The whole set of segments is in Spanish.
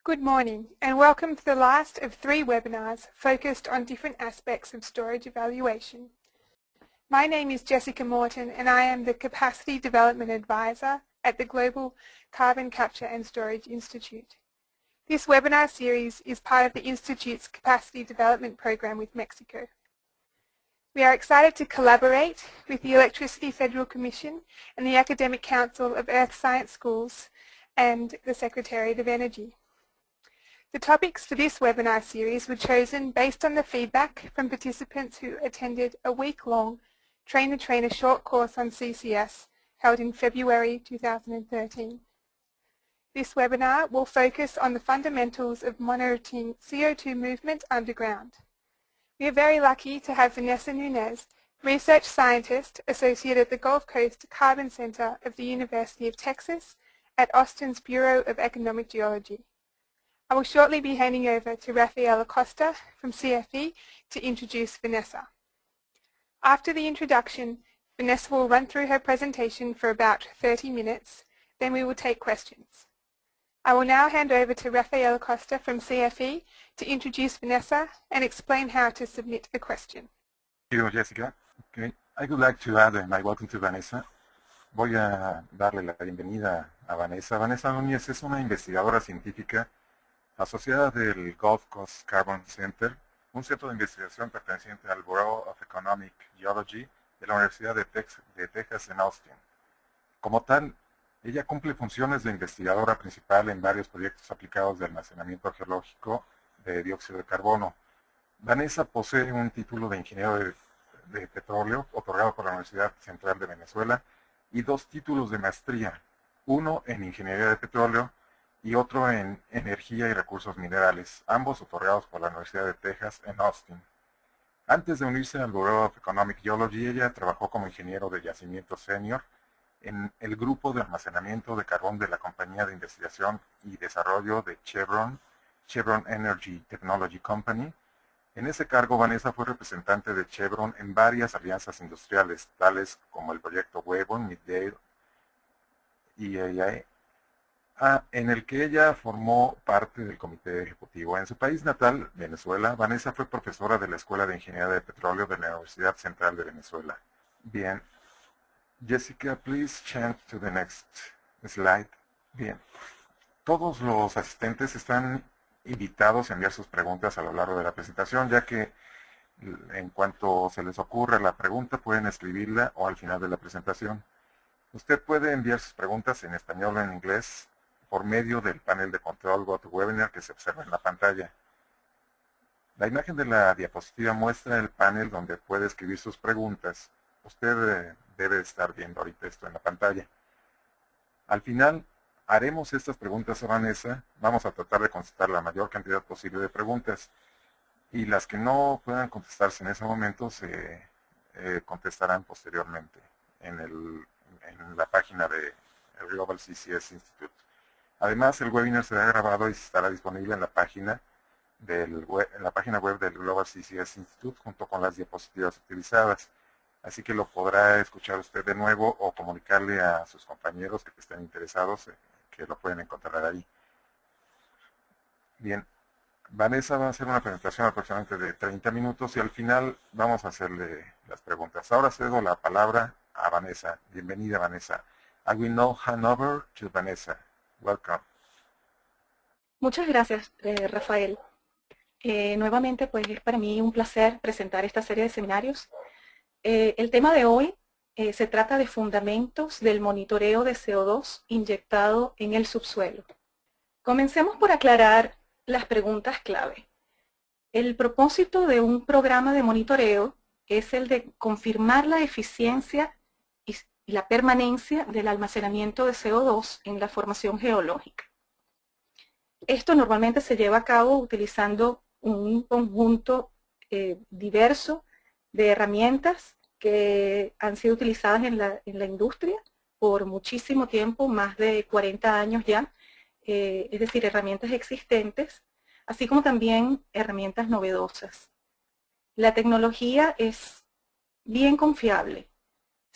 Good morning and welcome to the last of 3 webinars focused on different aspects of storage evaluation. My name is Jessica Morton and I am the Capacity Development Advisor at the Global Carbon Capture and Storage Institute. This webinar series is part of the Institute's Capacity Development Program with Mexico. We are excited to collaborate with the Electricity Federal Commission and the Academic Council of Earth Science Schools and the Secretariat of Energy. The topics for this webinar series were chosen based on the feedback from participants who attended a week-long Train the Trainer short course on CCS held in February 2013. This webinar will focus on the fundamentals of monitoring CO2 movement underground. We are very lucky to have Vanessa Nunez, research scientist associated at the Gulf Coast Carbon Center of the University of Texas at Austin's Bureau of Economic Geology. I will shortly be handing over to Rafael Acosta from CFE to introduce Vanessa. After the introduction, Vanessa will run through her presentation for about 30 minutes, then we will take questions. I will now hand over to Rafael Acosta from CFE to introduce Vanessa and explain how to submit a question. Thank you, Jessica. Okay. I would like to add my welcome to Vanessa. Voy a darle la bienvenida a Vanessa. Vanessa Núñez es una investigadora científica asociada del Gulf Coast Carbon Center, un centro de investigación perteneciente al Bureau of Economic Geology de la Universidad de Texas en Austin. Como tal, ella cumple funciones de investigadora principal en varios proyectos aplicados de almacenamiento geológico de dióxido de carbono. Vanessa posee un título de ingeniero de petróleo otorgado por la Universidad Central de Venezuela y 2 títulos de maestría, uno en ingeniería de petróleo y otro en energía y recursos minerales, ambos otorgados por la Universidad de Texas en Austin. Antes de unirse al Bureau of Economic Geology, ella trabajó como ingeniero de yacimiento senior en el grupo de almacenamiento de carbón de la compañía de investigación y desarrollo de Chevron Energy Technology Company. En ese cargo, Vanessa fue representante de Chevron en varias alianzas industriales, tales como el proyecto Weyburn, Middle EAA, en el que ella formó parte del comité ejecutivo. En su país natal, Venezuela, Vanessa fue profesora de la Escuela de Ingeniería de Petróleo de la Universidad Central de Venezuela. Bien. Jessica, please change to the next slide. Bien. Todos los asistentes están invitados a enviar sus preguntas a lo largo de la presentación, ya que en cuanto se les ocurra la pregunta, pueden escribirla o al final de la presentación. Usted puede enviar sus preguntas en español o en inglés por medio del panel de control GoToWebinar que se observa en la pantalla. La imagen de la diapositiva muestra el panel donde puede escribir sus preguntas. Usted debe estar viendo ahorita esto en la pantalla. Al final, haremos estas preguntas a Vanessa. Vamos a tratar de contestar la mayor cantidad posible de preguntas. Y las que no puedan contestarse en ese momento se contestarán posteriormente en la página de Global CCS Institute. Además, el webinar será grabado y estará disponible en la página web del Global CCS Institute junto con las diapositivas utilizadas. Así que lo podrá escuchar usted de nuevo o comunicarle a sus compañeros que estén interesados que lo pueden encontrar ahí. Bien, Vanessa va a hacer una presentación aproximadamente de 30 minutos y al final vamos a hacerle las preguntas. Ahora cedo la palabra a Vanessa. Bienvenida, Vanessa. I will now hand over to Vanessa. Welcome. Muchas gracias, Rafael. Nuevamente, pues es para mí un placer presentar esta serie de seminarios. El tema de hoy se trata de fundamentos del monitoreo de CO2 inyectado en el subsuelo. Comencemos por aclarar las preguntas clave. El propósito de un programa de monitoreo es el de confirmar la eficiencia y la permanencia del almacenamiento de CO2 en la formación geológica. Esto normalmente se lleva a cabo utilizando un conjunto diverso de herramientas que han sido utilizadas en la industria por muchísimo tiempo, más de 40 años ya, es decir, herramientas existentes, así como también herramientas novedosas. La tecnología es bien confiable.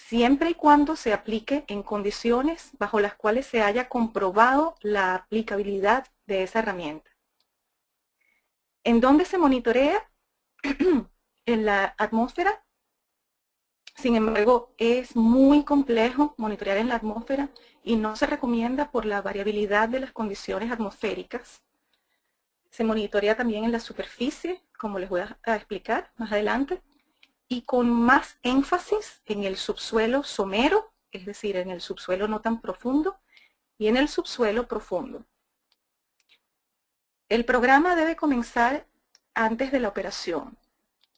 siempre y cuando se aplique en condiciones bajo las cuales se haya comprobado la aplicabilidad de esa herramienta. ¿En dónde se monitorea? En la atmósfera. Sin embargo, es muy complejo monitorear en la atmósfera y no se recomienda por la variabilidad de las condiciones atmosféricas. Se monitorea también en la superficie, como les voy a explicar más adelante, y con más énfasis en el subsuelo somero, es decir, en el subsuelo no tan profundo, y en el subsuelo profundo. El programa debe comenzar antes de la operación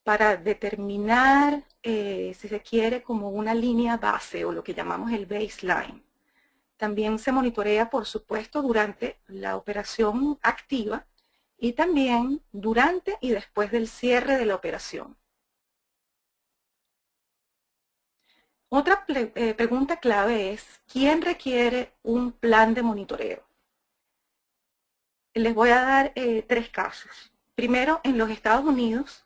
para determinar, si se quiere, como una línea base o lo que llamamos el baseline. También se monitorea, por supuesto, durante la operación activa y también durante y después del cierre de la operación. Otra pregunta clave es, ¿quién requiere un plan de monitoreo? Les voy a dar 3 casos. Primero, en los Estados Unidos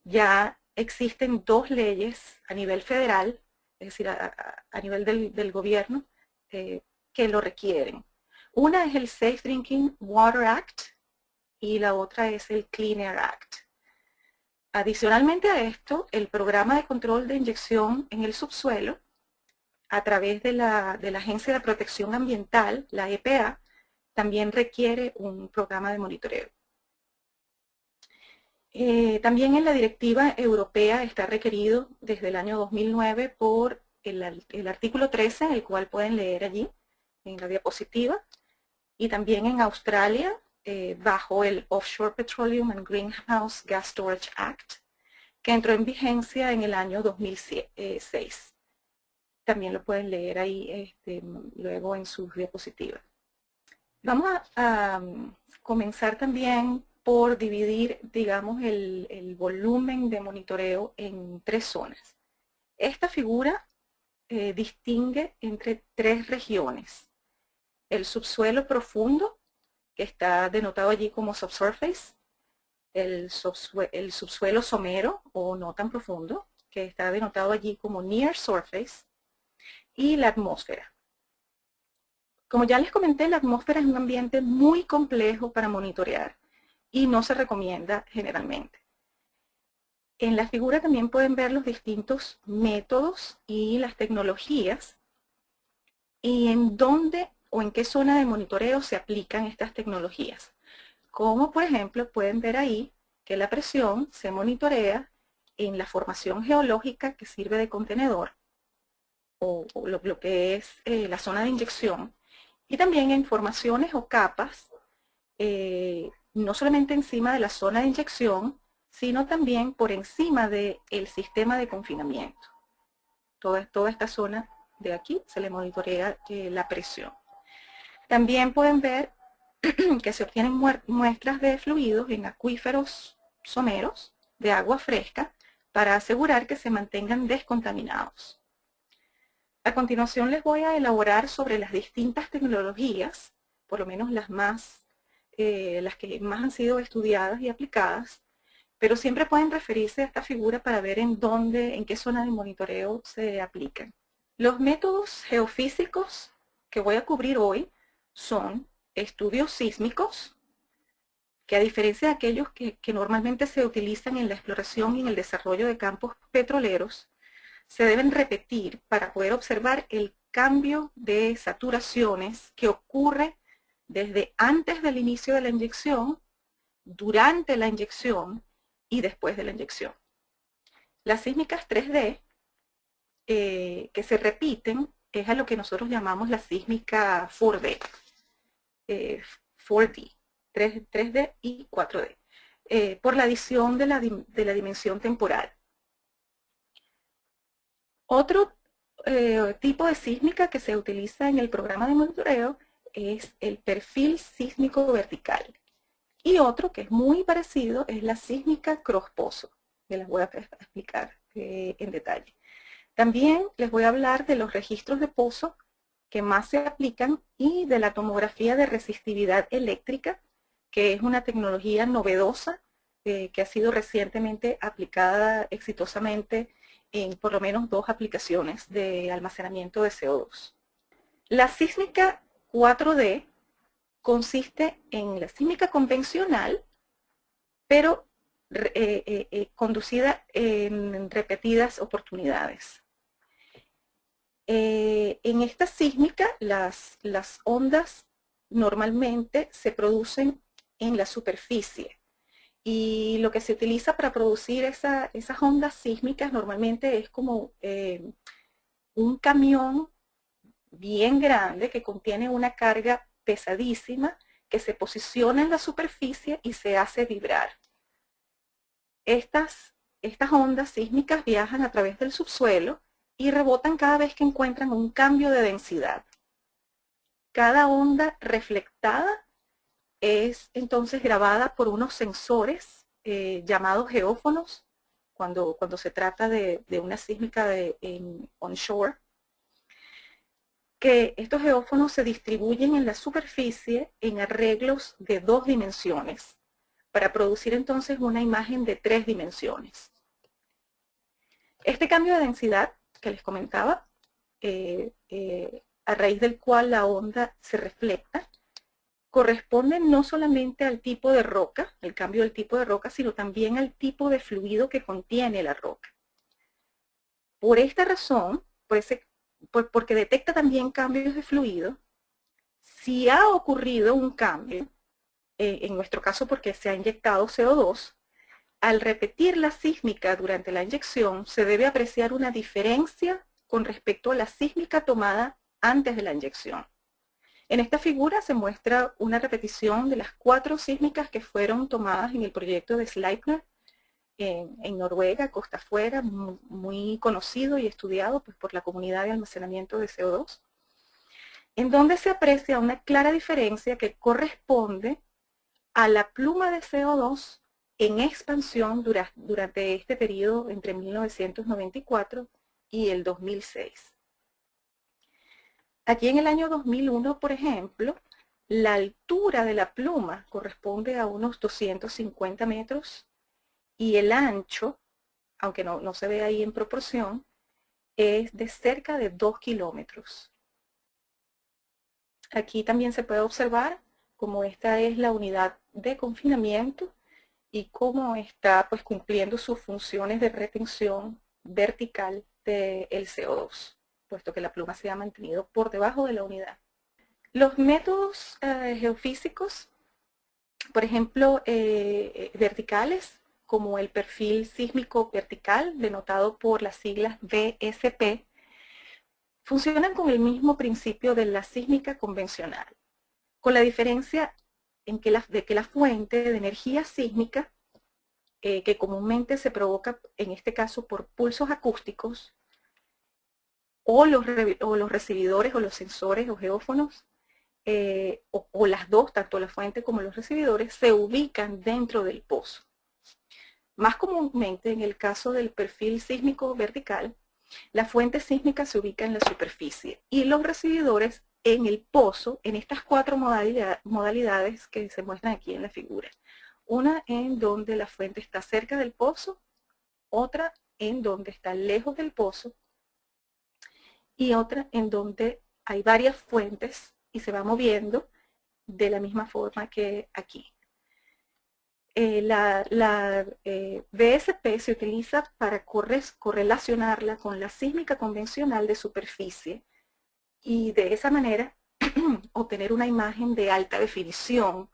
ya existen 2 leyes a nivel federal, es decir, a nivel del gobierno, que lo requieren. Una es el Safe Drinking Water Act y la otra es el Clean Air Act. Adicionalmente a esto, el programa de control de inyección en el subsuelo, a través de la Agencia de Protección Ambiental, la EPA, también requiere un programa de monitoreo. También en la directiva europea está requerido desde el año 2009 por el artículo 13, el cual pueden leer allí en la diapositiva, y también en Australia bajo el Offshore Petroleum and Greenhouse Gas Storage Act, que entró en vigencia en el año 2006. También lo pueden leer ahí luego en sus diapositivas. Vamos a comenzar también por dividir, digamos, el volumen de monitoreo en 3 zonas. Esta figura distingue entre 3 regiones. El subsuelo profundo, que está denotado allí como subsurface, el subsuelo somero o no tan profundo, que está denotado allí como near surface, y la atmósfera. Como ya les comenté, la atmósfera es un ambiente muy complejo para monitorear y no se recomienda generalmente. En la figura también pueden ver los distintos métodos y las tecnologías y en dónde o en qué zona de monitoreo se aplican estas tecnologías. Como por ejemplo pueden ver ahí que la presión se monitorea en la formación geológica que sirve de contenedor o lo que es la zona de inyección, y también en formaciones o capas, no solamente encima de la zona de inyección, sino también por encima del sistema de confinamiento. Toda esta zona de aquí se le monitorea la presión. También pueden ver que se obtienen muestras de fluidos en acuíferos someros de agua fresca para asegurar que se mantengan descontaminados. A continuación les voy a elaborar sobre las distintas tecnologías, por lo menos las que más han sido estudiadas y aplicadas, pero siempre pueden referirse a esta figura para ver en qué zona de monitoreo se aplican. Los métodos geofísicos que voy a cubrir hoy son estudios sísmicos, que a diferencia de aquellos que normalmente se utilizan en la exploración y en el desarrollo de campos petroleros, se deben repetir para poder observar el cambio de saturaciones que ocurre desde antes del inicio de la inyección, durante la inyección y después de la inyección. Las sísmicas 3D que se repiten es a lo que nosotros llamamos la sísmica 4D, 4D, 3D y 4D, por la adición de la dimensión temporal. Otro tipo de sísmica que se utiliza en el programa de monitoreo es el perfil sísmico vertical. Y otro que es muy parecido es la sísmica cross-pozo, que les voy a explicar en detalle. También les voy a hablar de los registros de pozo que más se aplican y de la tomografía de resistividad eléctrica, que es una tecnología novedosa que ha sido recientemente aplicada exitosamente en por lo menos 2 aplicaciones de almacenamiento de CO2. La sísmica 4D consiste en la sísmica convencional, pero conducida en repetidas oportunidades. En esta sísmica, las ondas normalmente se producen en la superficie. Y lo que se utiliza para producir esas ondas sísmicas normalmente es como un camión bien grande que contiene una carga pesadísima que se posiciona en la superficie y se hace vibrar. Estas ondas sísmicas viajan a través del subsuelo y rebotan cada vez que encuentran un cambio de densidad. Cada onda reflectada es entonces grabada por unos sensores llamados geófonos cuando se trata de una sísmica onshore, que estos geófonos se distribuyen en la superficie en arreglos de 2 dimensiones para producir entonces una imagen de 3 dimensiones. Este cambio de densidad que les comentaba, a raíz del cual la onda se refleja, corresponde no solamente al tipo de roca, el cambio del tipo de roca, sino también al tipo de fluido que contiene la roca. Por esta razón, porque detecta también cambios de fluido, si ha ocurrido un cambio, en nuestro caso porque se ha inyectado CO2, al repetir la sísmica durante la inyección, se debe apreciar una diferencia con respecto a la sísmica tomada antes de la inyección. En esta figura se muestra una repetición de las 4 sísmicas que fueron tomadas en el proyecto de Sleipner en Noruega, costa afuera, muy conocido y estudiado pues, por la comunidad de almacenamiento de CO2, en donde se aprecia una clara diferencia que corresponde a la pluma de CO2 en expansión durante este periodo entre 1994 y el 2006. Aquí en el año 2001, por ejemplo, la altura de la pluma corresponde a unos 250 metros y el ancho, aunque no se ve ahí en proporción, es de cerca de 2 kilómetros. Aquí también se puede observar cómo esta es la unidad de confinamiento y cómo está pues, cumpliendo sus funciones de retención vertical del CO2. Puesto que la pluma se ha mantenido por debajo de la unidad. Los métodos geofísicos, por ejemplo, verticales, como el perfil sísmico vertical, denotado por las siglas VSP, funcionan con el mismo principio de la sísmica convencional, con la diferencia de que la fuente de energía sísmica, que comúnmente se provoca, en este caso, por pulsos acústicos, o los recibidores o los sensores o geófonos, o las dos, tanto la fuente como los recibidores, se ubican dentro del pozo. Más comúnmente, en el caso del perfil sísmico vertical, la fuente sísmica se ubica en la superficie y los recibidores en el pozo, en estas 4 modalidades que se muestran aquí en la figura. Una en donde la fuente está cerca del pozo, otra en donde está lejos del pozo, y otra en donde hay varias fuentes y se va moviendo de la misma forma que aquí. La VSP se utiliza para correlacionarla con la sísmica convencional de superficie y de esa manera obtener una imagen de alta definición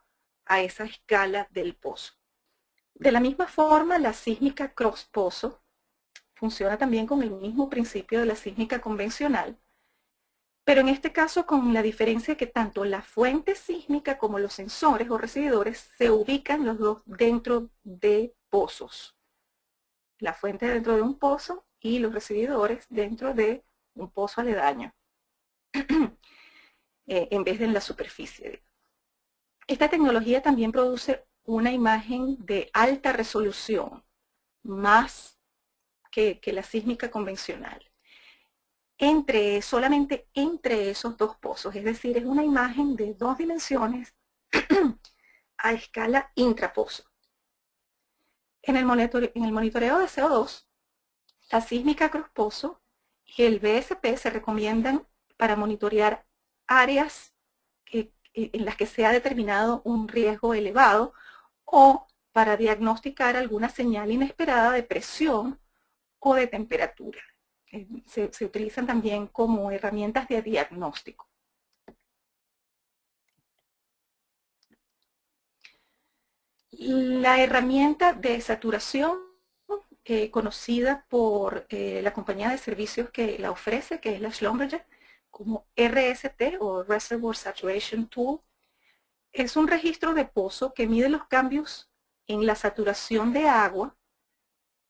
a esa escala del pozo. De la misma forma, la sísmica cross pozo funciona también con el mismo principio de la sísmica convencional, pero en este caso con la diferencia que tanto la fuente sísmica como los sensores o recibidores se ubican los dos dentro de pozos. La fuente dentro de un pozo y los recibidores dentro de un pozo aledaño, en vez de en la superficie. Esta tecnología también produce una imagen de alta resolución, más que la sísmica convencional, solamente entre esos 2 pozos, es decir, es una imagen de 2 dimensiones a escala intrapozo. En el monitoreo de CO2 La sísmica Cruz-Pozo y el BSP se recomiendan para monitorear áreas en las que se ha determinado un riesgo elevado o para diagnosticar alguna señal inesperada de presión o de temperatura. Se utilizan también como herramientas de diagnóstico. La herramienta de saturación conocida por la compañía de servicios que la ofrece, que es la Schlumberger, como RST o Reservoir Saturation Tool, es un registro de pozo que mide los cambios en la saturación de agua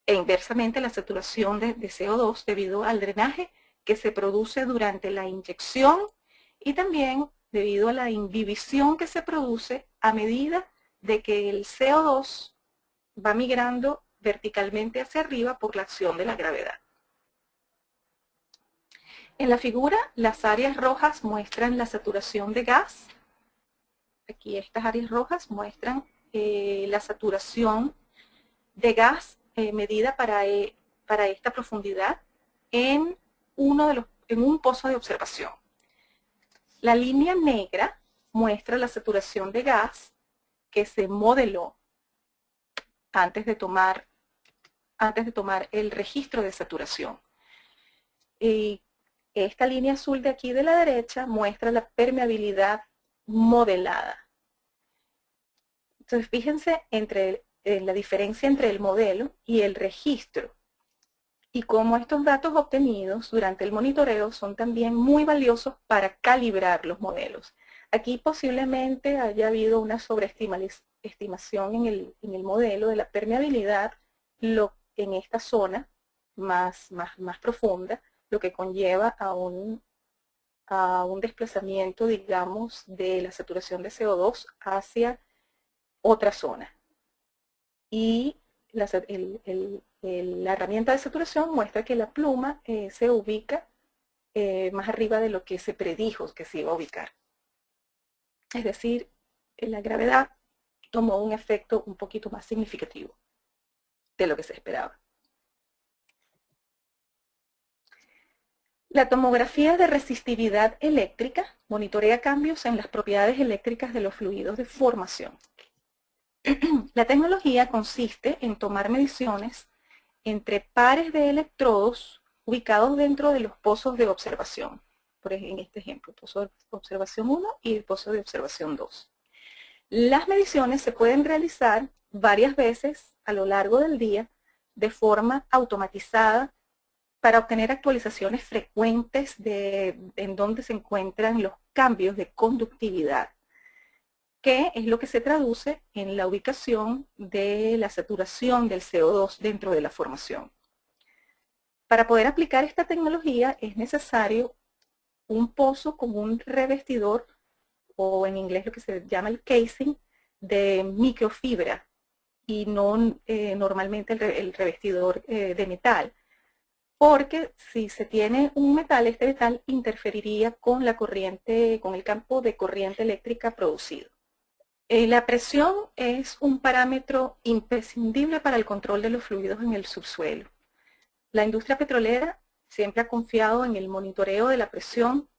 e inversamente la saturación de CO2 debido al drenaje que se produce durante la inyección y también debido a la imbibición que se produce a medida de que el CO2 va migrando verticalmente hacia arriba por la acción de la gravedad. En la figura, las áreas rojas muestran la saturación de gas. Aquí estas áreas rojas muestran la saturación de gas medida para esta profundidad en un pozo de observación. La línea negra muestra la saturación de gas que se modeló antes de tomar el registro de saturación. Y esta línea azul de aquí de la derecha muestra la permeabilidad modelada. Entonces, fíjense la diferencia entre el modelo y el registro y cómo estos datos obtenidos durante el monitoreo son también muy valiosos para calibrar los modelos. Aquí posiblemente haya habido una sobreestimación en el modelo de la permeabilidad en esta zona más profunda, lo que conlleva a un desplazamiento, digamos, de la saturación de CO2 hacia otra zona. Y la herramienta de saturación muestra que la pluma se ubica más arriba de lo que se predijo que se iba a ubicar. Es decir, la gravedad tomó un efecto un poquito más significativo de lo que se esperaba. La tomografía de resistividad eléctrica monitorea cambios en las propiedades eléctricas de los fluidos de formación. La tecnología consiste en tomar mediciones entre pares de electrodos ubicados dentro de los pozos de observación. Por ejemplo, en este ejemplo, pozo de observación 1 y el pozo de observación 2. Las mediciones se pueden realizar varias veces a lo largo del día de forma automatizada para obtener actualizaciones frecuentes en donde se encuentran los cambios de conductividad, que es lo que se traduce en la ubicación de la saturación del CO2 dentro de la formación. Para poder aplicar esta tecnología es necesario un pozo con un revestidor, o en inglés lo que se llama el casing, de microfibra, y no normalmente el revestidor de metal. Porque si se tiene un metal, este metal interferiría con la corriente, con el campo de corriente eléctrica producido. La presión es un parámetro imprescindible para el control de los fluidos en el subsuelo. La industria petrolera siempre ha confiado en el monitoreo de la presión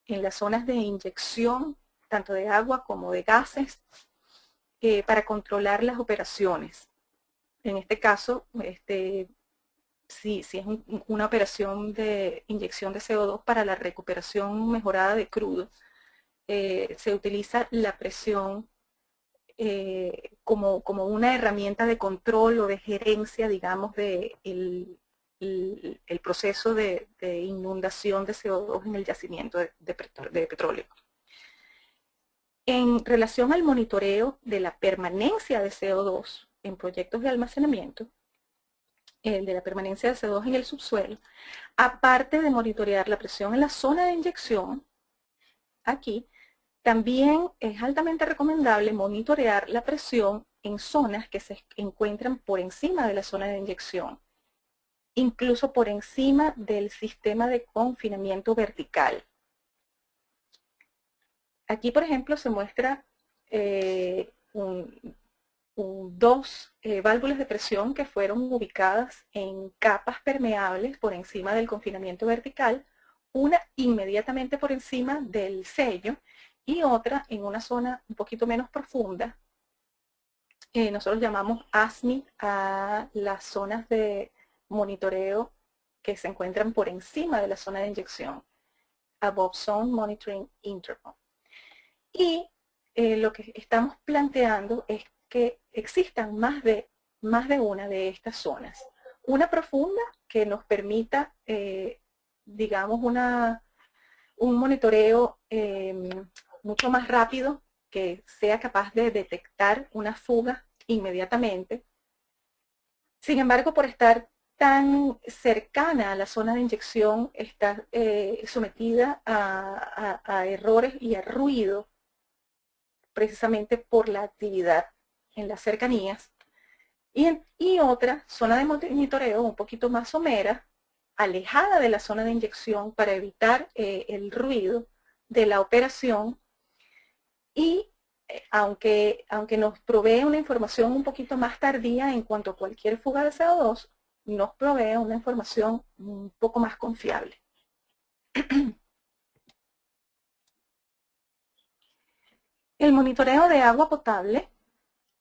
en las zonas de inyección, tanto de agua como de gases, para controlar las operaciones. En este caso, si es una operación de inyección de CO2 para la recuperación mejorada de crudo, se utiliza la presión como una herramienta de control o de gerencia, digamos, el proceso de inundación de CO2 en el yacimiento de petróleo. En relación al monitoreo de la permanencia de CO2 en proyectos de almacenamiento, de la permanencia de CO2 en el subsuelo, aparte de monitorear la presión en la zona de inyección, aquí también es altamente recomendable monitorear la presión en zonas que se encuentran por encima de la zona de inyección, incluso por encima del sistema de confinamiento vertical. Aquí, por ejemplo, se muestra un dos válvulas de presión que fueron ubicadas en capas permeables por encima del confinamiento vertical, una inmediatamente por encima del sello y otra en una zona un poquito menos profunda. Nosotros llamamos ASMI a las zonas de monitoreo que se encuentran por encima de la zona de inyección, Above Zone Monitoring Interval. Y lo que estamos planteando es que existan más de una de estas zonas. Una profunda que nos permita, digamos, un monitoreo mucho más rápido, que sea capaz de detectar una fuga inmediatamente. Sin embargo, por estar tan cercana a la zona de inyección, está sometida a errores y a ruido, precisamente por la actividad en las cercanías. Y otra zona de monitoreo un poquito más somera, alejada de la zona de inyección para evitar el ruido de la operación, y aunque nos provee una información un poquito más tardía en cuanto a cualquier fuga de CO2, nos provee una información un poco más confiable. El monitoreo de agua potable,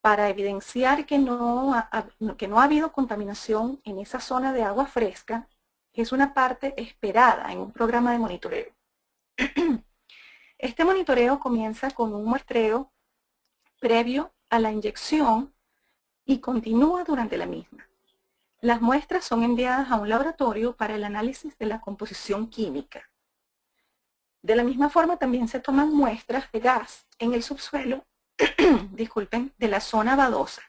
para evidenciar que no ha habido contaminación en esa zona de agua fresca, es una parte esperada en un programa de monitoreo. Este monitoreo comienza con un muestreo previo a la inyección y continúa durante la misma. Las muestras son enviadas a un laboratorio para el análisis de la composición química. De la misma forma también se toman muestras de gas en el subsuelo, disculpen, de la zona badosa.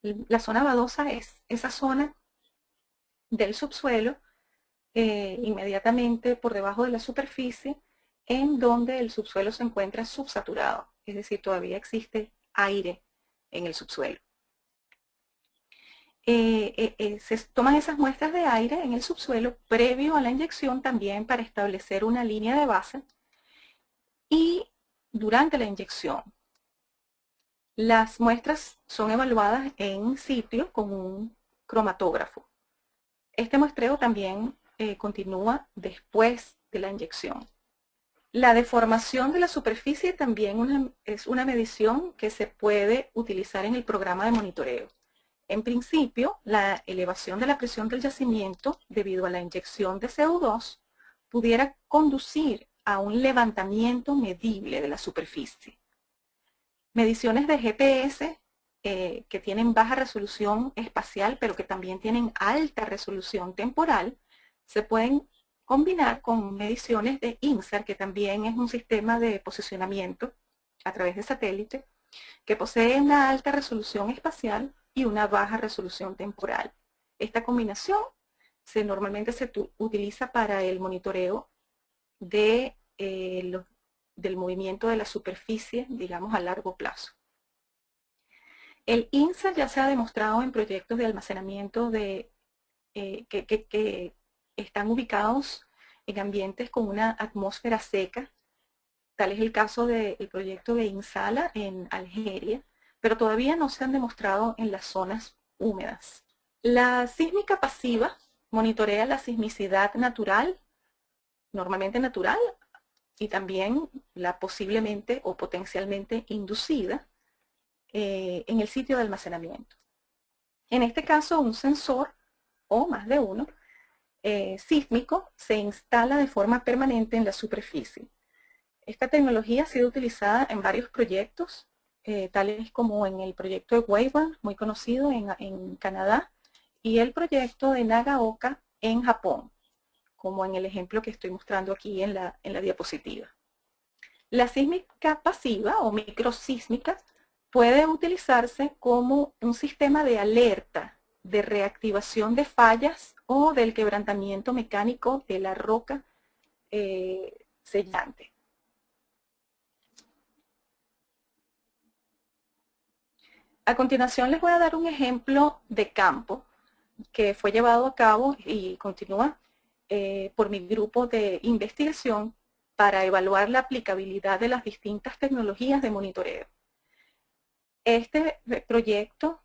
La zona badosa es esa zona del subsuelo inmediatamente por debajo de la superficie, en donde el subsuelo se encuentra subsaturado, es decir, todavía existe aire en el subsuelo. Se toman esas muestras de aire en el subsuelo previo a la inyección también para establecer una línea de base, y durante la inyección las muestras son evaluadas en sitio con un cromatógrafo. Este muestreo también continúa después de la inyección. La deformación de la superficie también es una medición que se puede utilizar en el programa de monitoreo. En principio, la elevación de la presión del yacimiento debido a la inyección de CO2 pudiera conducir a un levantamiento medible de la superficie. Mediciones de GPS que tienen baja resolución espacial, pero que también tienen alta resolución temporal, se pueden combinar con mediciones de INSAR, que también es un sistema de posicionamiento a través de satélite, que posee una alta resolución espacial y una baja resolución temporal. Esta combinación normalmente se utiliza para el monitoreo del movimiento de la superficie, digamos, a largo plazo. El INSAR ya se ha demostrado en proyectos de almacenamiento que están ubicados en ambientes con una atmósfera seca. Tal es el caso del proyecto de INSALA en Algeria, pero todavía no se han demostrado en las zonas húmedas. La sísmica pasiva monitorea la sismicidad natural, normalmente natural, y también la posiblemente o potencialmente inducida en el sitio de almacenamiento. En este caso, un sensor, o más de uno, sísmico se instala de forma permanente en la superficie. Esta tecnología ha sido utilizada en varios proyectos, tales como en el proyecto de Weyburn, muy conocido en Canadá, y el proyecto de Nagaoka en Japón, como en el ejemplo que estoy mostrando aquí en la diapositiva. La sísmica pasiva o microsísmica puede utilizarse como un sistema de alerta, de reactivación de fallas o del quebrantamiento mecánico de la roca sellante. A continuación les voy a dar un ejemplo de campo que fue llevado a cabo y continúa por mi grupo de investigación para evaluar la aplicabilidad de las distintas tecnologías de monitoreo. Este proyecto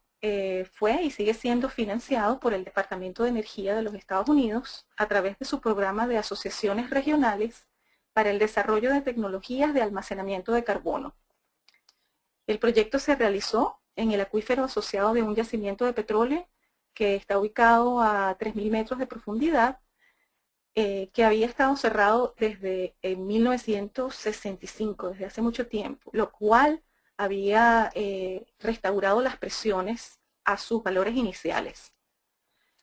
fue y sigue siendo financiado por el Departamento de Energía de los Estados Unidos a través de su programa de asociaciones regionales para el desarrollo de tecnologías de almacenamiento de carbono. El proyecto se realizó en el acuífero asociado de un yacimiento de petróleo que está ubicado a 3.000 metros de profundidad, que había estado cerrado desde 1965, desde hace mucho tiempo, lo cual había restaurado las presiones a sus valores iniciales.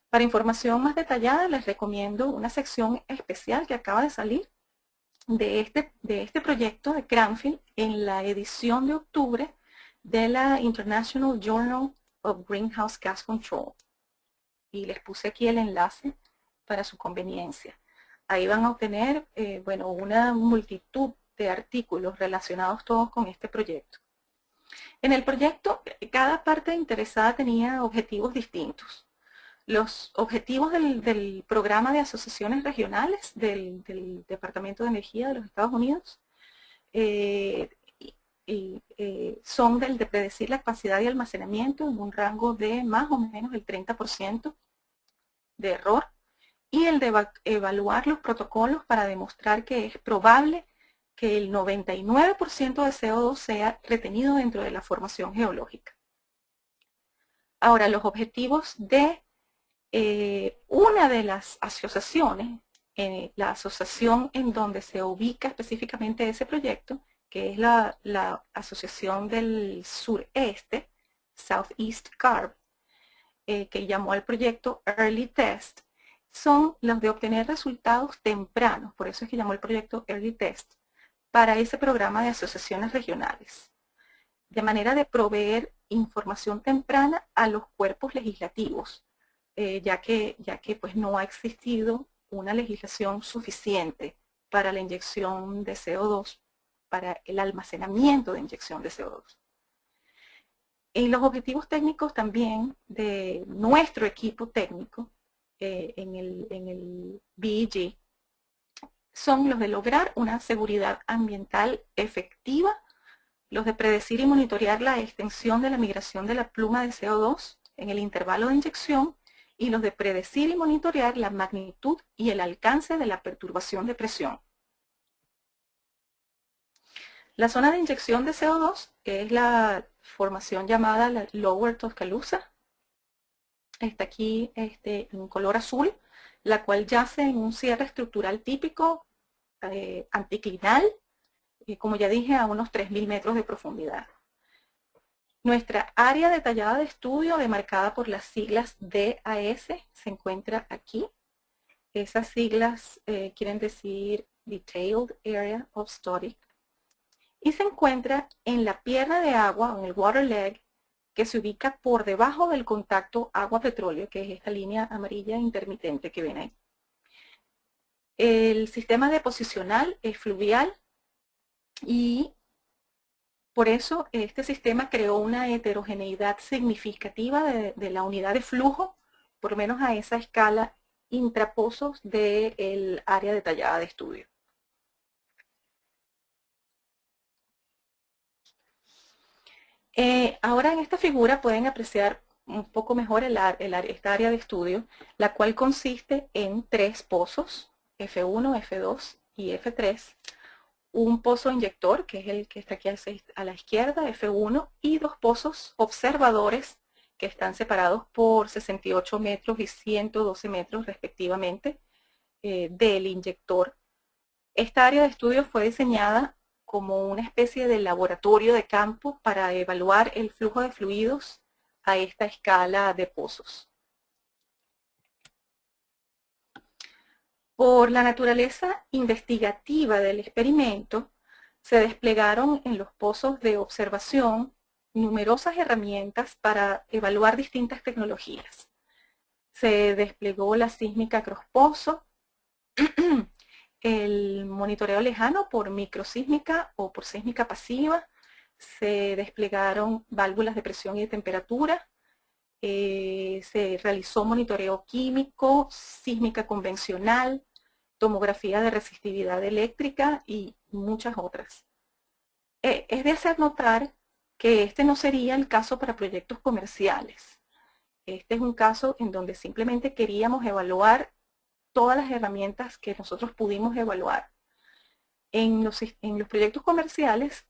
Para información más detallada les recomiendo una sección especial que acaba de salir de este proyecto de Cranfield en la edición de octubre de la International Journal of Greenhouse Gas Control. Y les puse aquí el enlace para su conveniencia. Ahí van a obtener bueno, una multitud de artículos relacionados todos con este proyecto. En el proyecto, cada parte interesada tenía objetivos distintos. Los objetivos del programa de asociaciones regionales del Departamento de Energía de los Estados Unidos son del de predecir la capacidad de almacenamiento en un rango de más o menos el 30% de error, y el de evaluar los protocolos para demostrar que es probable que el 99% de CO2 sea retenido dentro de la formación geológica. Ahora, los objetivos de una de las asociaciones, la asociación en donde se ubica específicamente ese proyecto, que es la Asociación del Sureste, Southeast CARB, que llamó al proyecto Early Test, son los de obtener resultados tempranos, por eso es que llamó el proyecto Early Test, para ese programa de asociaciones regionales, de manera de proveer información temprana a los cuerpos legislativos, ya que pues, no ha existido una legislación suficiente para la inyección de CO2, para el almacenamiento de inyección de CO2. Y los objetivos técnicos también de nuestro equipo técnico en el BEG son los de lograr una seguridad ambiental efectiva, los de predecir y monitorear la extensión de la migración de la pluma de CO2 en el intervalo de inyección, y los de predecir y monitorear la magnitud y el alcance de la perturbación de presión. La zona de inyección de CO2, que es la formación llamada la Lower Tuscaloosa, está aquí en color azul, la cual yace en un cierre estructural típico anticlinal, como ya dije, a unos 3.000 metros de profundidad. Nuestra área detallada de estudio, demarcada por las siglas DAS, se encuentra aquí. Esas siglas quieren decir Detailed Area of Study. Y se encuentra en la pierna de agua, en el water leg, que se ubica por debajo del contacto agua-petróleo, que es esta línea amarilla intermitente que ven ahí. El sistema deposicional es fluvial y por eso este sistema creó una heterogeneidad significativa de la unidad de flujo, por lo menos a esa escala intrapozos del área detallada de estudio. Ahora en esta figura pueden apreciar un poco mejor esta área de estudio, la cual consiste en 3 pozos, F1, F2 y F3, un pozo inyector, que es el que está aquí a la izquierda, F1, y 2 pozos observadores, que están separados por 68 metros y 112 metros respectivamente del inyector. Esta área de estudio fue diseñada como una especie de laboratorio de campo para evaluar el flujo de fluidos a esta escala de pozos. Por la naturaleza investigativa del experimento, se desplegaron en los pozos de observación numerosas herramientas para evaluar distintas tecnologías. Se desplegó la sísmica cross-pozo, el monitoreo lejano por microsísmica o por sísmica pasiva, se desplegaron válvulas de presión y de temperatura, se realizó monitoreo químico, sísmica convencional, tomografía de resistividad eléctrica y muchas otras. Es de hacer notar que este no sería el caso para proyectos comerciales. Este es un caso en donde simplemente queríamos evaluar todas las herramientas que nosotros pudimos evaluar. En los proyectos comerciales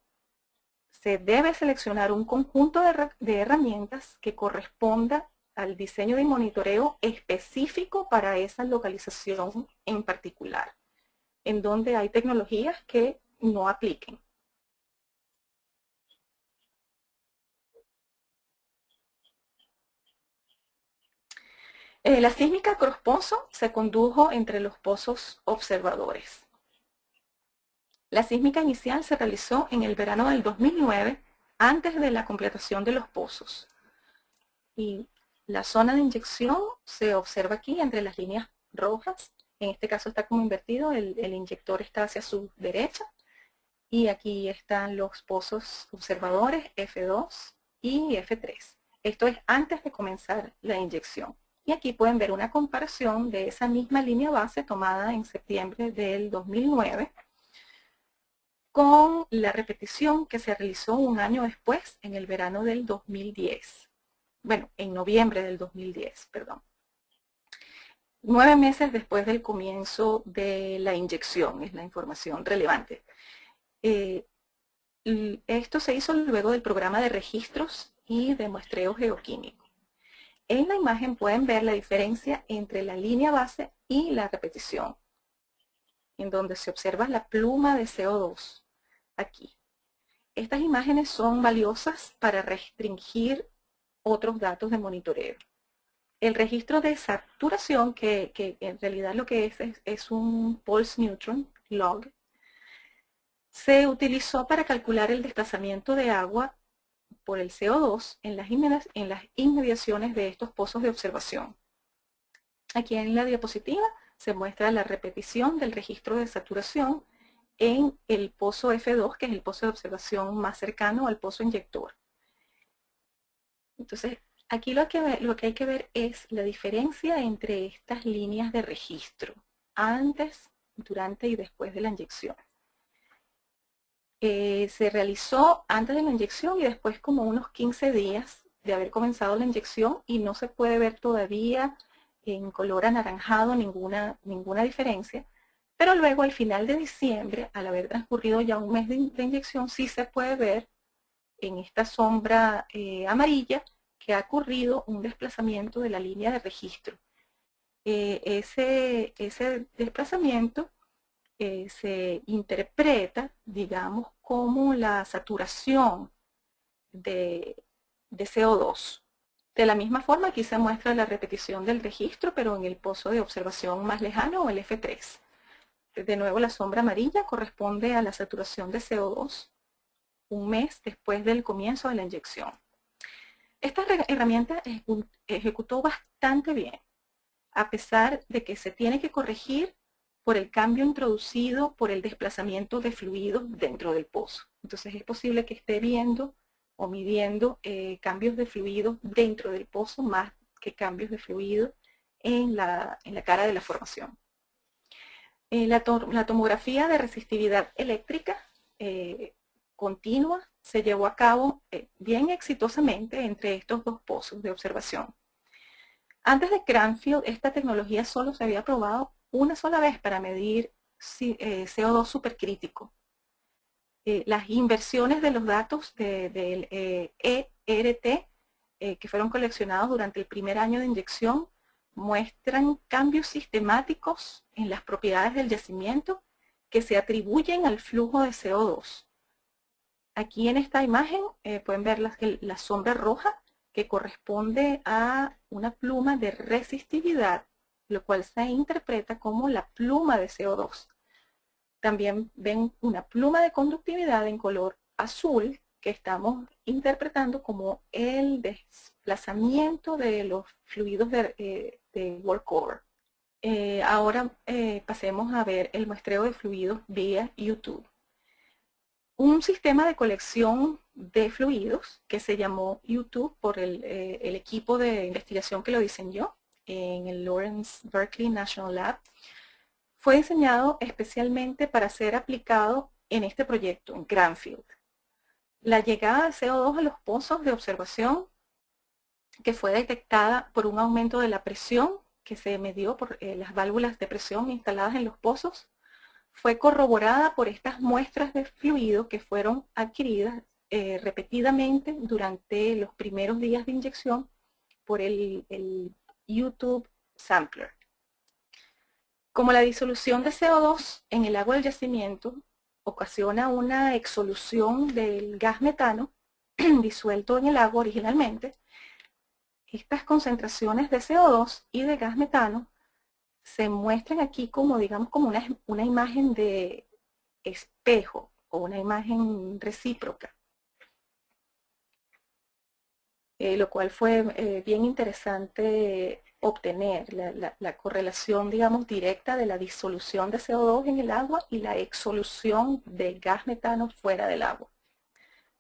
se debe seleccionar un conjunto de herramientas que corresponda al diseño de monitoreo específico para esa localización en particular, en donde hay tecnologías que no apliquen. La sísmica cross-pozo se condujo entre los pozos observadores. La sísmica inicial se realizó en el verano del 2009, antes de la completación de los pozos. Y la zona de inyección se observa aquí entre las líneas rojas. En este caso está como invertido, el inyector está hacia su derecha. Y aquí están los pozos observadores F2 y F3. Esto es antes de comenzar la inyección. Y aquí pueden ver una comparación de esa misma línea base tomada en septiembre del 2009 con la repetición que se realizó un año después, en el verano del 2010. Bueno, en noviembre del 2010, perdón. 9 meses después del comienzo de la inyección, es la información relevante. Esto se hizo luego del programa de registros y de muestreo geoquímico. En la imagen pueden ver la diferencia entre la línea base y la repetición, en donde se observa la pluma de CO2 aquí. Estas imágenes son valiosas para restringir otros datos de monitoreo. El registro de saturación, que en realidad lo que es un pulse neutron log, se utilizó para calcular el desplazamiento de agua por el CO2 en las inmediaciones de estos pozos de observación. Aquí en la diapositiva se muestra la repetición del registro de saturación en el pozo F2, que es el pozo de observación más cercano al pozo inyector. Entonces, aquí lo que hay que ver es la diferencia entre estas líneas de registro, antes, durante y después de la inyección. Se realizó antes de la inyección y después como unos 15 días de haber comenzado la inyección, y no se puede ver todavía en color anaranjado ninguna diferencia, pero luego al final de diciembre, al haber transcurrido ya un mes de inyección, sí se puede ver en esta sombra amarilla que ha ocurrido un desplazamiento de la línea de registro. Ese desplazamiento se interpreta, digamos, como la saturación de CO2. De la misma forma, aquí se muestra la repetición del registro, pero en el pozo de observación más lejano, o el F3. De nuevo, la sombra amarilla corresponde a la saturación de CO2 un mes después del comienzo de la inyección. Esta herramienta ejecutó bastante bien, a pesar de que se tiene que corregir por el cambio introducido por el desplazamiento de fluidos dentro del pozo. Entonces es posible que esté viendo o midiendo cambios de fluidos dentro del pozo más que cambios de fluido en la cara de la formación. La tomografía de resistividad eléctrica continua se llevó a cabo bien exitosamente entre estos dos pozos de observación. Antes de Cranfield, esta tecnología solo se había probado una sola vez para medir CO2 supercrítico. Las inversiones de los datos del ERT que fueron coleccionados durante el primer año de inyección muestran cambios sistemáticos en las propiedades del yacimiento que se atribuyen al flujo de CO2. Aquí en esta imagen pueden ver la sombra roja, que corresponde a una pluma de resistividad, lo cual se interpreta como la pluma de CO2. También ven una pluma de conductividad en color azul, que estamos interpretando como el desplazamiento de los fluidos de workover. Ahora pasemos a ver el muestreo de fluidos vía YouTube. Un sistema de colección de fluidos que se llamó YouTube por el equipo de investigación que lo diseñó en el Lawrence Berkeley National Lab, fue diseñado especialmente para ser aplicado en este proyecto, en Cranfield. La llegada de CO2 a los pozos de observación, que fue detectada por un aumento de la presión que se midió por las válvulas de presión instaladas en los pozos, fue corroborada por estas muestras de fluido que fueron adquiridas repetidamente durante los primeros días de inyección por el YouTube Sampler. Como la disolución de CO2 en el agua del yacimiento ocasiona una exsolución del gas metano disuelto en el agua originalmente, estas concentraciones de CO2 y de gas metano se muestran aquí como, digamos, como una imagen de espejo o una imagen recíproca, lo cual fue bien interesante obtener la correlación, digamos, directa de la disolución de CO2 en el agua y la exsolución del gas metano fuera del agua.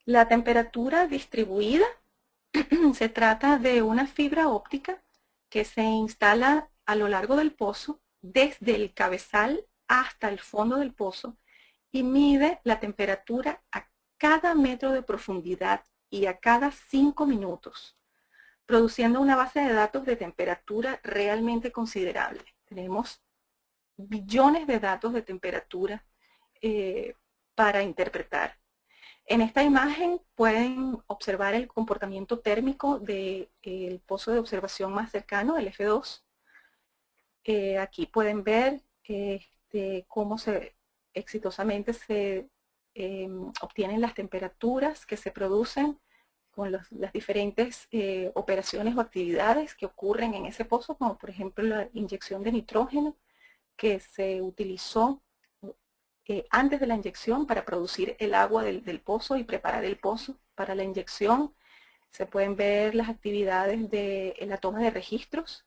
La temperatura distribuida se trata de una fibra óptica que se instala a lo largo del pozo, desde el cabezal hasta el fondo del pozo, y mide la temperatura a cada metro de profundidad y a cada 5 minutos, produciendo una base de datos de temperatura realmente considerable. Tenemos billones de datos de temperatura para interpretar. En esta imagen pueden observar el comportamiento térmico del pozo de observación más cercano, el F2. Aquí pueden ver cómo exitosamente se obtienen las temperaturas que se producen con las diferentes operaciones o actividades que ocurren en ese pozo, como por ejemplo la inyección de nitrógeno que se utilizó antes de la inyección para producir el agua del pozo y preparar el pozo para la inyección. Se pueden ver las actividades de la toma de registros.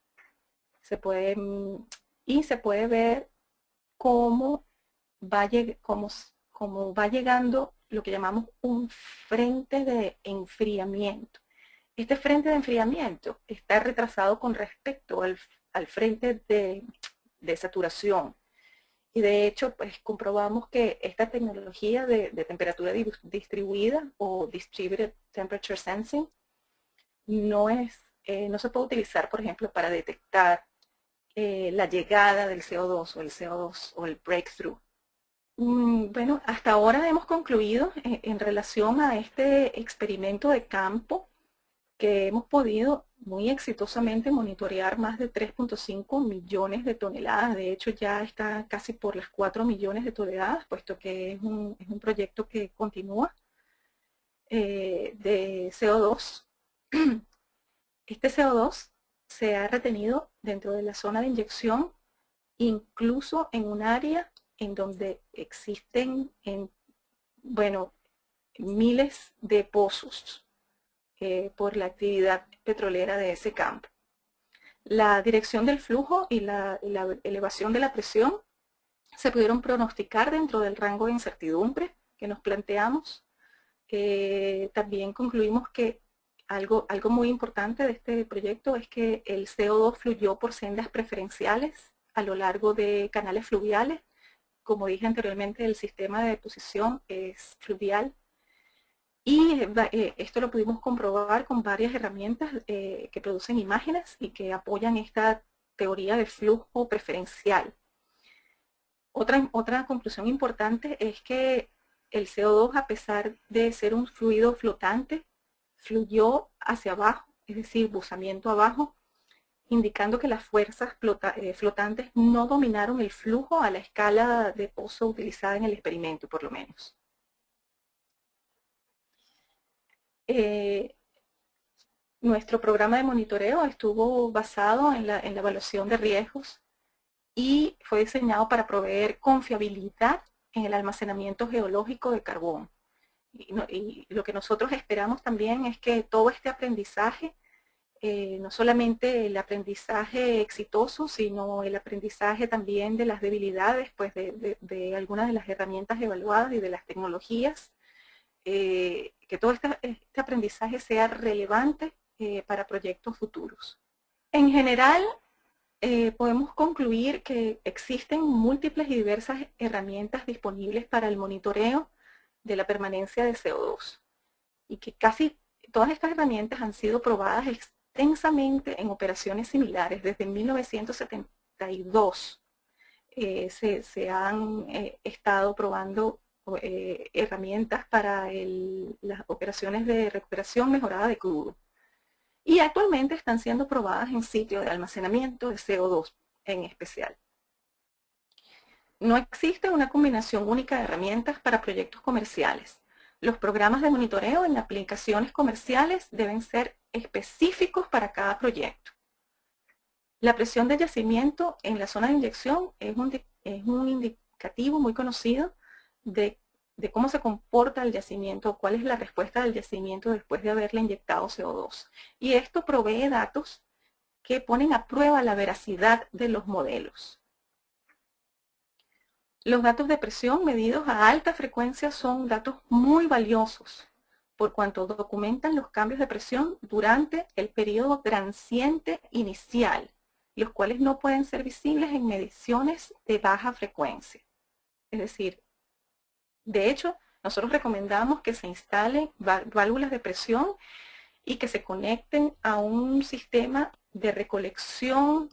Se puede ver cómo va llegando lo que llamamos un frente de enfriamiento. Este frente de enfriamiento está retrasado con respecto al frente de saturación. Y de hecho, pues comprobamos que esta tecnología de temperatura distribuida o Distributed Temperature Sensing no se puede utilizar, por ejemplo, para detectar la llegada del CO2 o el CO2 o el breakthrough. Bueno, hasta ahora hemos concluido en relación a este experimento de campo que hemos podido muy exitosamente monitorear más de 3.5 millones de toneladas. De hecho, ya está casi por las 4 millones de toneladas, puesto que es un proyecto que continúa de CO2. Este CO2 se ha retenido dentro de la zona de inyección, incluso en un área en donde existen, miles de pozos por la actividad petrolera de ese campo. La dirección del flujo y la elevación de la presión se pudieron pronosticar dentro del rango de incertidumbre que nos planteamos. También concluimos que algo muy importante de este proyecto es que el CO2 fluyó por sendas preferenciales a lo largo de canales fluviales. Como dije anteriormente, el sistema de deposición es fluvial. Y esto lo pudimos comprobar con varias herramientas que producen imágenes y que apoyan esta teoría de flujo preferencial. Otra conclusión importante es que el CO2, a pesar de ser un fluido flotante, fluyó hacia abajo, es decir, buzamiento abajo, indicando que las fuerzas flotantes no dominaron el flujo a la escala de pozo utilizada en el experimento, por lo menos. Nuestro programa de monitoreo estuvo basado en la evaluación de riesgos y fue diseñado para proveer confiabilidad en el almacenamiento geológico de carbón. Y lo que nosotros esperamos también es que todo este aprendizaje, no solamente el aprendizaje exitoso, sino el aprendizaje también de las debilidades, pues de algunas de las herramientas evaluadas y de las tecnologías, que todo este aprendizaje sea relevante para proyectos futuros. En general, podemos concluir que existen múltiples y diversas herramientas disponibles para el monitoreo de la permanencia de CO2. y que casi todas estas herramientas han sido probadas extensamente en operaciones similares. Desde 1972 se han estado probando herramientas para las operaciones de recuperación mejorada de crudo. Y actualmente están siendo probadas en sitios de almacenamiento de CO2 en especial. No existe una combinación única de herramientas para proyectos comerciales. Los programas de monitoreo en aplicaciones comerciales deben ser específicos para cada proyecto. La presión de yacimiento en la zona de inyección es un indicativo muy conocido de cómo se comporta el yacimiento, cuál es la respuesta del yacimiento después de haberle inyectado CO2. Y esto provee datos que ponen a prueba la veracidad de los modelos. Los datos de presión medidos a alta frecuencia son datos muy valiosos, por cuanto documentan los cambios de presión durante el periodo transiente inicial, los cuales no pueden ser visibles en mediciones de baja frecuencia. Es decir, de hecho, nosotros recomendamos que se instalen válvulas de presión y que se conecten a un sistema de recolección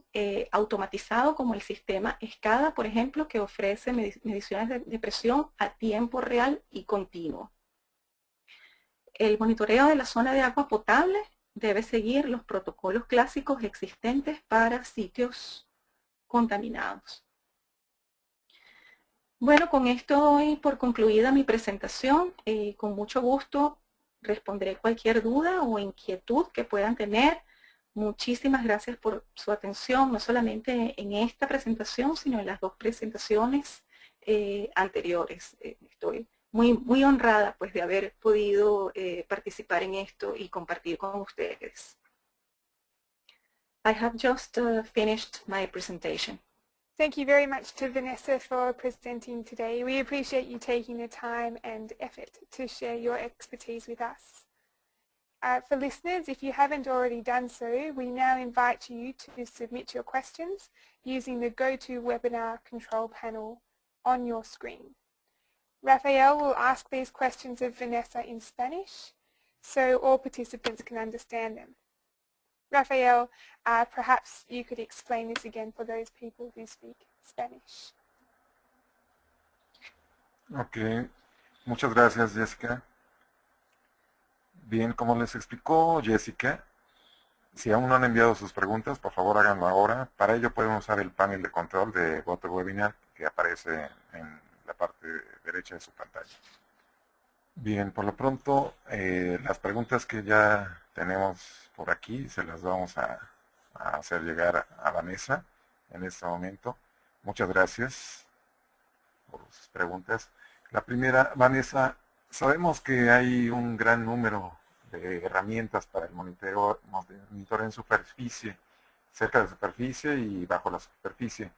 automatizado como el sistema SCADA, por ejemplo, que ofrece mediciones de presión a tiempo real y continuo. El monitoreo de la zona de agua potable debe seguir los protocolos clásicos existentes para sitios contaminados. Bueno, con esto doy por concluida mi presentación. Con mucho gusto responderé cualquier duda o inquietud que puedan tener. Muchísimas gracias por su atención, no solamente en esta presentación, sino en las dos presentaciones anteriores. Estoy muy honrada pues, de haber podido participar en esto y compartir con ustedes. I have just finished my presentation. Thank you very much to Vanessa for presenting today. We appreciate you taking the time and effort to share your expertise with us. For listeners, if you haven't already done so, we now invite you to submit your questions using the GoToWebinar control panel on your screen. Rafael will ask these questions of Vanessa in Spanish, so all participants can understand them. Rafael, perhaps you could explain this again for those people who speak Spanish. Ok, muchas gracias, Jessica. Bien, como les explicó Jessica, si aún no han enviado sus preguntas, por favor háganlo ahora. Para ello pueden usar el panel de control de GoToWebinar que aparece en la parte derecha de su pantalla. Bien, por lo pronto, las preguntas que ya tenemos por aquí se las vamos a hacer llegar a Vanessa en este momento. Muchas gracias por sus preguntas. La primera, Vanessa, sabemos que hay un gran número de herramientas para el monitoreo en superficie, cerca de superficie y bajo la superficie.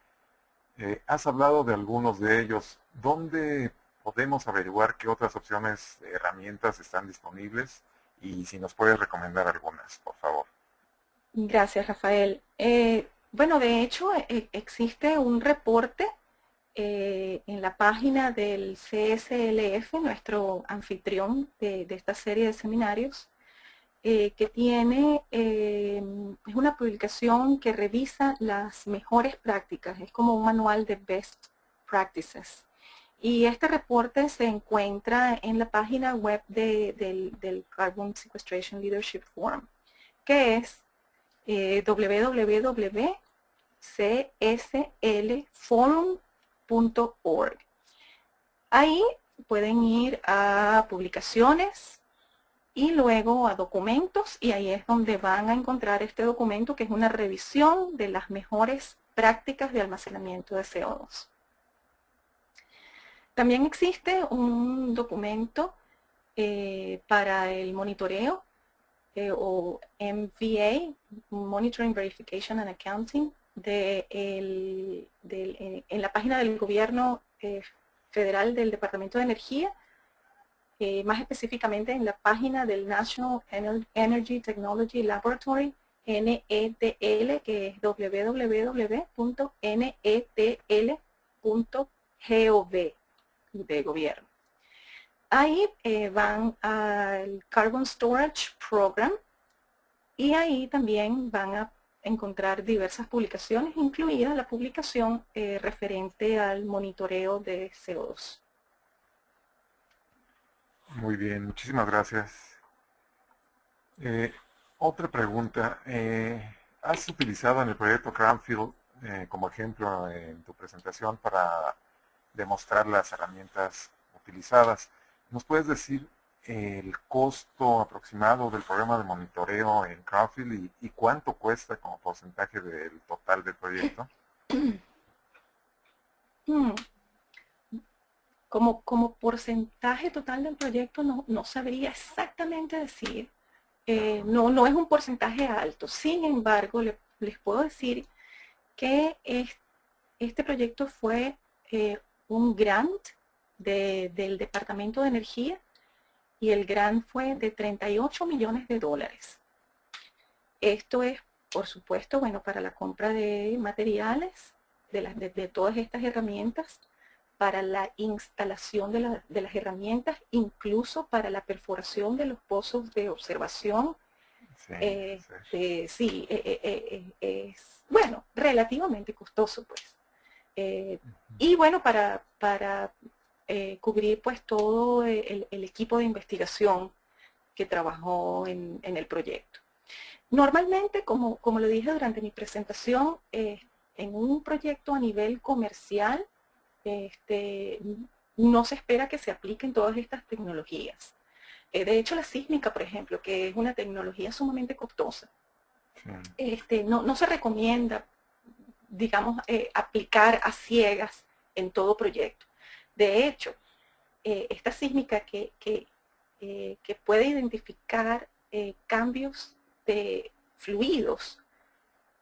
Has hablado de algunos de ellos. ¿Dónde podemos averiguar qué otras opciones de herramientas están disponibles? Y si nos puedes recomendar algunas, por favor. Gracias, Rafael. Bueno, de hecho, existe un reporte en la página del CSLF, nuestro anfitrión de esta serie de seminarios, que tiene, es una publicación que revisa las mejores prácticas, es como un manual de best practices. Y este reporte se encuentra en la página web del Carbon Sequestration Leadership Forum, que es www.cslforum.org. Ahí pueden ir a publicaciones y luego a documentos, y ahí es donde van a encontrar este documento que es una revisión de las mejores prácticas de almacenamiento de CO2. También existe un documento para el monitoreo o MVA, Monitoring, Verification and Accounting, en la página del gobierno federal del Departamento de Energía, más específicamente en la página del National Energy Technology Laboratory, NETL, que es www.netl.gov de gobierno. Ahí van al Carbon Storage Program y ahí también van a encontrar diversas publicaciones, incluida la publicación referente al monitoreo de CO2. Muy bien, muchísimas gracias. Otra pregunta. ¿Has utilizado en el proyecto Cranfield como ejemplo en tu presentación para demostrar las herramientas utilizadas? ¿Nos puedes decir el costo aproximado del programa de monitoreo en Cranfield y cuánto cuesta como porcentaje del total del proyecto? Como porcentaje total del proyecto no sabría exactamente decir. No es un porcentaje alto. Sin embargo, les puedo decir que este proyecto fue un grant del Departamento de Energía y el grant fue de 38 millones de dólares. Esto es, por supuesto, bueno, para la compra de materiales, de todas estas herramientas, para la instalación de las herramientas, incluso para la perforación de los pozos de observación. Sí, es, bueno, relativamente costoso, pues. Y bueno, para cubrir pues todo el equipo de investigación que trabajó en el proyecto. Normalmente, como lo dije durante mi presentación, en un proyecto a nivel comercial, no se espera que se apliquen todas estas tecnologías. De hecho, la sísmica, por ejemplo, que es una tecnología sumamente costosa, no se recomienda, digamos, aplicar a ciegas en todo proyecto. De hecho, esta sísmica que puede identificar cambios de fluidos,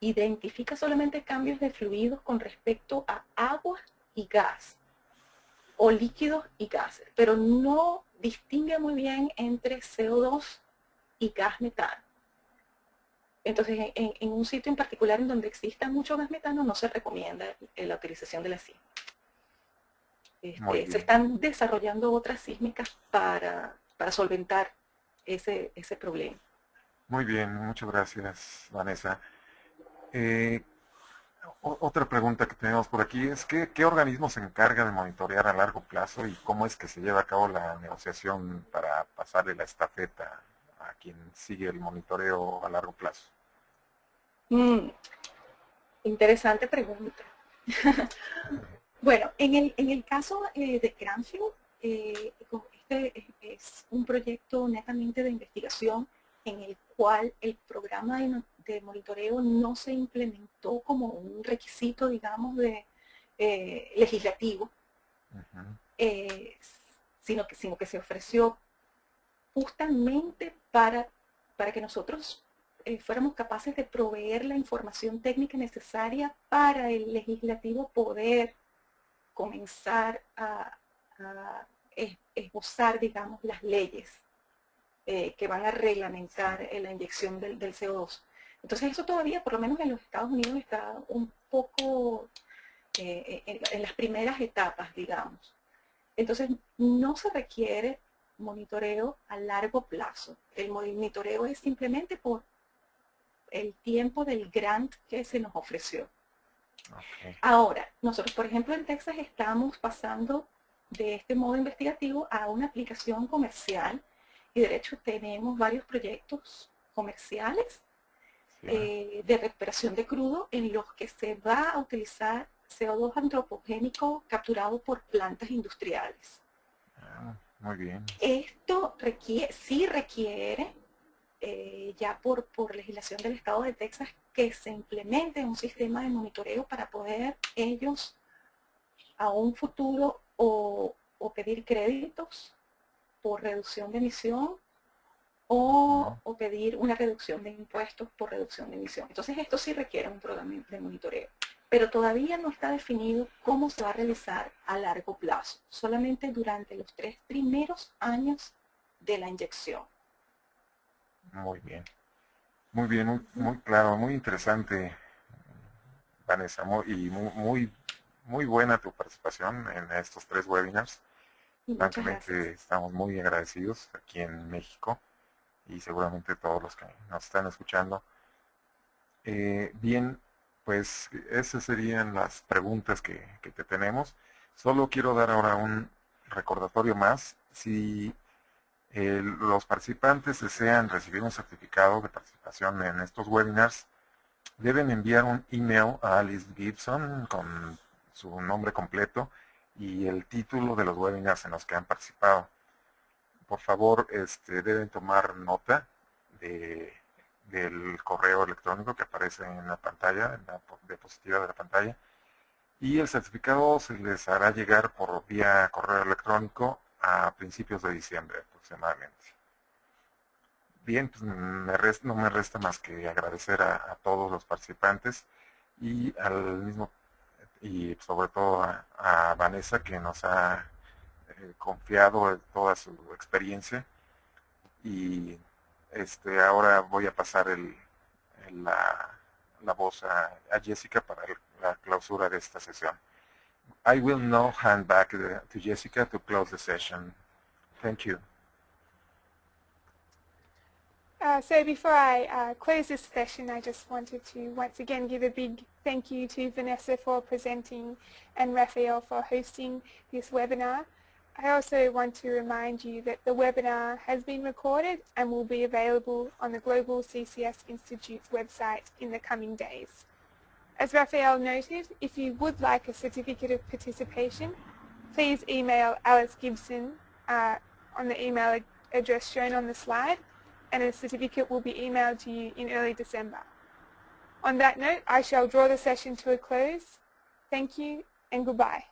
identifica solamente cambios de fluidos con respecto a agua y gas, o líquidos y gases, pero no distingue muy bien entre CO2 y gas metano. Entonces, en un sitio en particular en donde exista mucho gas metano, no se recomienda la utilización de la sísmica. Se están desarrollando otras sísmicas para solventar ese problema. Muy bien, muchas gracias, Vanessa. Otra pregunta que tenemos por aquí es ¿qué organismo se encarga de monitorear a largo plazo y cómo es que se lleva a cabo la negociación para pasarle la estafeta a quien sigue el monitoreo a largo plazo? Interesante pregunta. Bueno, en el caso de Cranfield, este es un proyecto netamente de investigación en el cual el programa de monitoreo no se implementó como un requisito, digamos, legislativo, sino que se ofreció justamente para que nosotros fuéramos capaces de proveer la información técnica necesaria para el legislativo poder comenzar a esbozar, digamos, las leyes que van a reglamentar la inyección del CO2. Entonces eso todavía, por lo menos en los Estados Unidos, está un poco en las primeras etapas, digamos. Entonces no se requiere monitoreo a largo plazo. El monitoreo es simplemente por el tiempo del grant que se nos ofreció. Okay. Ahora, nosotros, por ejemplo, en Texas estamos pasando de este modo investigativo a una aplicación comercial y de hecho tenemos varios proyectos comerciales de recuperación de crudo en los que se va a utilizar CO2 antropogénico capturado por plantas industriales. Muy bien. Esto sí requiere ya por legislación del estado de Texas que se implemente un sistema de monitoreo para poder ellos a un futuro o pedir créditos por reducción de emisión o pedir una reducción de impuestos por reducción de emisión. Entonces esto sí requiere un programa de monitoreo, pero todavía no está definido cómo se va a realizar a largo plazo, solamente durante los 3 primeros años de la inyección. Muy bien, muy claro, muy interesante, Vanessa, muy buena tu participación en estos 3 webinars. Muchas Francamente, gracias. estamos muy agradecidos aquí en México y seguramente todos los que nos están escuchando. Bien, pues esas serían las preguntas que te tenemos. Solo quiero dar ahora un recordatorio más. Si los participantes desean recibir un certificado de participación en estos webinars, deben enviar un email a Alice Gibson con su nombre completo y el título de los webinars en los que han participado. Por favor, deben tomar nota del correo electrónico que aparece en la pantalla, en la diapositiva de la pantalla, y el certificado se les hará llegar por vía correo electrónico a principios de diciembre aproximadamente. Bien, pues no me resta más que agradecer a todos los participantes y y sobre todo a Vanessa, que nos ha confiado en toda su experiencia, y ahora voy a pasar la voz a Jessica para la clausura de esta sesión. I will now hand back to Jessica to close the session. Thank you. So before I close this session, I just wanted to once again give a big thank you to Vanessa for presenting and Raphael for hosting this webinar. I also want to remind you that the webinar has been recorded and will be available on the Global CCS Institute's website in the coming days. As Raphael noted, if you would like a certificate of participation, please email Alice Gibson on the email address shown on the slide, and a certificate will be emailed to you in early December. On that note, I shall draw the session to a close. Thank you and goodbye.